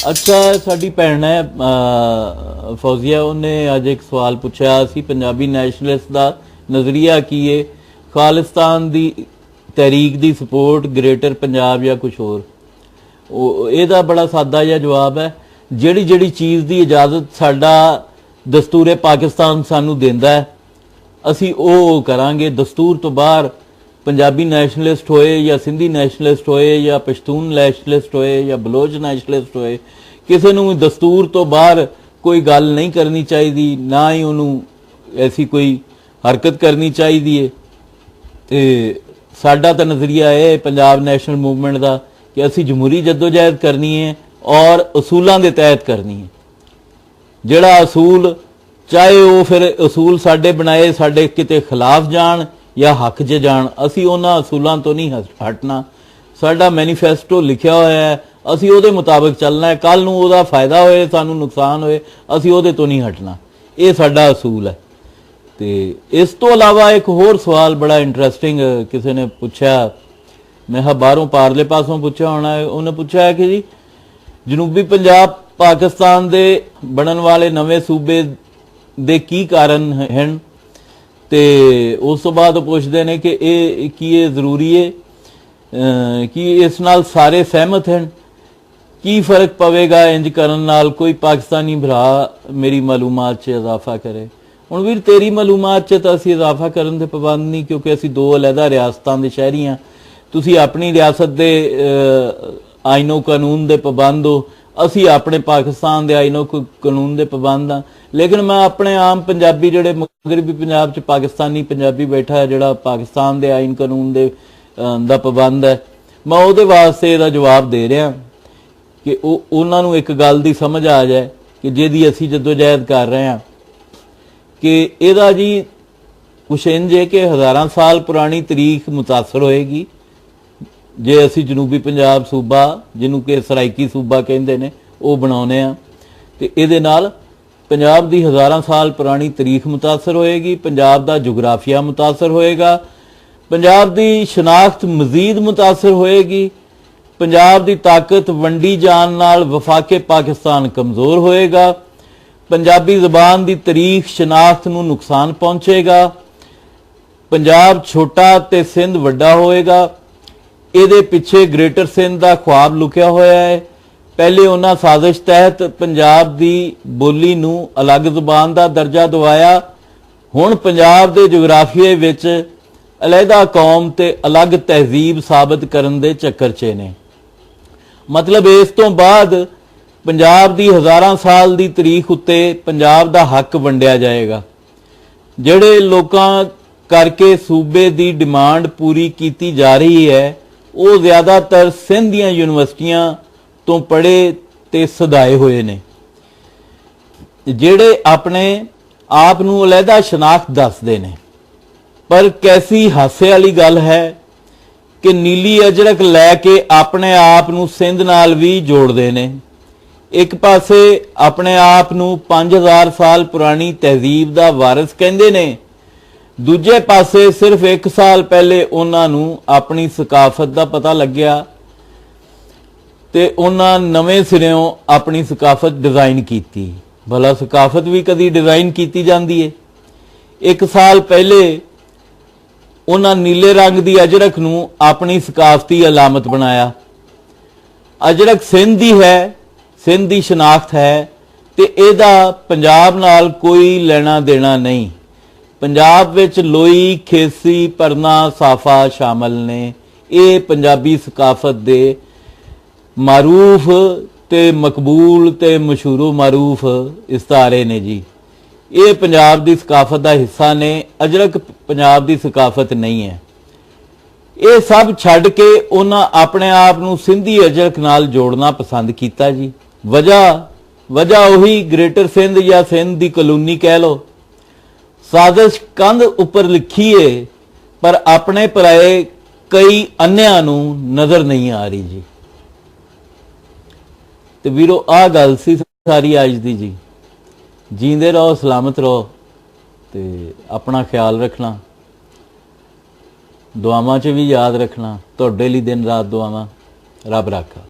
अच्छा साडी भैन है फौजिया, उन्हें अज एक सवाल पूछा सी पंजाबी नैशनलिस्ट का नज़रिया की है, खालिस्तान की तहरीक की सपोर्ट ग्रेटर पंजाब या कुछ होर। ਇਹਦਾ बड़ा सादा जिहा जवाब है, ਜਿਹੜੀ ਜਿਹੜੀ चीज़ की इजाजत साडा दस्तूर पाकिस्तान सानू देंदा है असी ਉਹ करांगे। दस्तूर तो बाहर पंजाबी नैशनलिस्ट होए या सिंधी नैशनलिस्ट होए या पश्तून नैशनलिस्ट होए या बलोच नैशनलिस्ट होए, किसी नूं दस्तूर तो बाहर कोई गल नहीं करनी चाहिए, ना ही उन्होंने ऐसी कोई हरकत करनी चाहिए। तो साडा तो नज़रिया है पंजाब नैशनल मूवमेंट का कि असी जमहूरी जद्दोजहद करनी है और असूलों के तहत करनी है। जिहड़ा असूल चाहे वो फिर असूल साडे बनाए साडे किते खिलाफ जान या हक च जान, असी उन्हां असूलों तो नहीं हटना। साडा मैनीफेस्टो लिखिया होया है, असी उहदे मुताबिक चलना है। कल नूं उहदा फायदा होए सानूं नुकसान होए, असी उहदे तो नहीं हटना। ये साडा असूल है। तो इस तो अलावा एक होर सवाल बड़ा इंटरस्टिंग किसी ने पूछा, मैं हा बाहरों पारले पासों पूछा होना है, उन्हें पूछा है कि जी जनूबी पंजाब पाकिस्तान दे बनन वाले नवे सूबे दे की कारण हैं। तो उस तो बाद पूछते हैं कि ये जरूरी है कि इस नाल सारे सहमत हैं, की फर्क पवेगा इंज करन नाल, कोई पाकिस्तानी भरा मेरी मालूमात च इजाफा करे। हुण वीर तेरी मालूमात च तो असीं इजाफा करन दे पाबंद नहीं, क्योंकि असीं दो अलहदा रियासतां दे शहरी हाँ। तुसीं अपनी रियासत दे आइनो कानून दे पाबंद हो, असी अपने पाकिस्तान के आइनो कानून के पाबंद हाँ। लेकिन मैं अपने आम पंजाबी जोड़े मगरबी पंजाब च पाकिस्तानी पंजाबी बैठा है जोड़ा पाकिस्तान के आइन कानून का पाबंद है, मैं वो वास्ते इसका जवाब दे रहा कि उन्होंने एक गल की समझ आ जाए कि जिहदी असी जद्दोजहद कर रहे हैं कि यदा जी कुछ इंज है कि हज़ारां साल पुरानी तरीक मुतासर होएगी जे असी जनूबी पंजाब सूबा जिन्हों कि सराइकी सूबा कहते हैं वो बनाने आ। तो ये पंजाब की हज़ारां साल पुरानी तरीख मुतासर होएगी, पंजाब का जोग्राफिया मुतासर होएगा, पंजाब की शनाख्त मजीद मुतासर होएगी, पंजाब की ताकत वंडी जान नाल वफाके पाकिस्तान कमज़ोर होएगा, पंजाबी ज़बान की तरीख शनाख्त नूं नुकसान पहुँचेगा, पंजाब छोटा ते सिंध वड्डा होएगा। ਇਹਦੇ ਪਿੱਛੇ ग्रेटर सिंध का ख्वाब लुकिया होया है। पहले उन्होंने साजिश तहत पंजाब की बोली नूं अलग जुबान का दर्जा दवाया, हुण पंजाब के जोग्राफिए विच अलहदा कौम ते अलग तहजीब साबित करन दे चक्कर च ने। मतलब इस तो बाद पंजाब की हज़ारां साल की तरीख उत्ते पंजाब का हक वंडिया जाएगा। जिहड़े लोकां करके सूबे की डिमांड पूरी की जा रही है वो ज़्यादातर सिंध ਦੀਆਂ यूनिवर्सिटियां तो पढ़े ते सदाए हुए ने, ਜਿਹੜੇ अपने आप ਨੂੰ अलहदा शनाख्त दसदे ने। पर कैसी हासे वाली गल है कि नीली अजरक लैके अपने आप ਨੂੰ सिंध नाल भी जोड़ते ने। एक पासे अपने आप ਨੂੰ 5000 साल पुरानी तहजीब का वारिस कहते ने, दूजे पासे सिर्फ एक साल पहले उन्होंने अपनी सकाफत का पता लग्या ते उन्होंने नवे सिरों अपनी सकाफत डिजाइन की। भला सकाफत भी कभी डिजाइन की जाती है? एक साल पहले उन्होंने नीले रंग की अजरक नूं अपनी सकाफती अलामत बनाया। अजरक सिंध दी है, सिंध दी शनाख्त है, ते इहदा पंजाब नाल कोई लेना देना नहीं। पंजाब विच लोई, खेसी, परना, साफा शामिल ने। ये पंजाबी सकाफत दे मारूफ ते मकबूल ते मशहूरो मारूफ इस्तारे ने जी। ये पंजाब की सकाफत का हिस्सा ने, अजरक पंजाब की सकाफत नहीं है। ये सब छड्ड के उन्हें अपने आप नूं सिंधी अजरक नाल जोड़ना पसंद किया जी। वजह उही ग्रेटर सिंध या सिंध की कलोनी कह लो। साजिश कंध उपर लिखी है पर अपने पराए कई अन्या नूं नजर नहीं आ रही जी। तो वीरो आ गल सी सारी अज दी जी। जींदे रहो, सलामत रहो ते अपना ख्याल रखना, दुआवां च भी याद रखना। तुहाडे लई दिन रात दुआवां। रब राखा।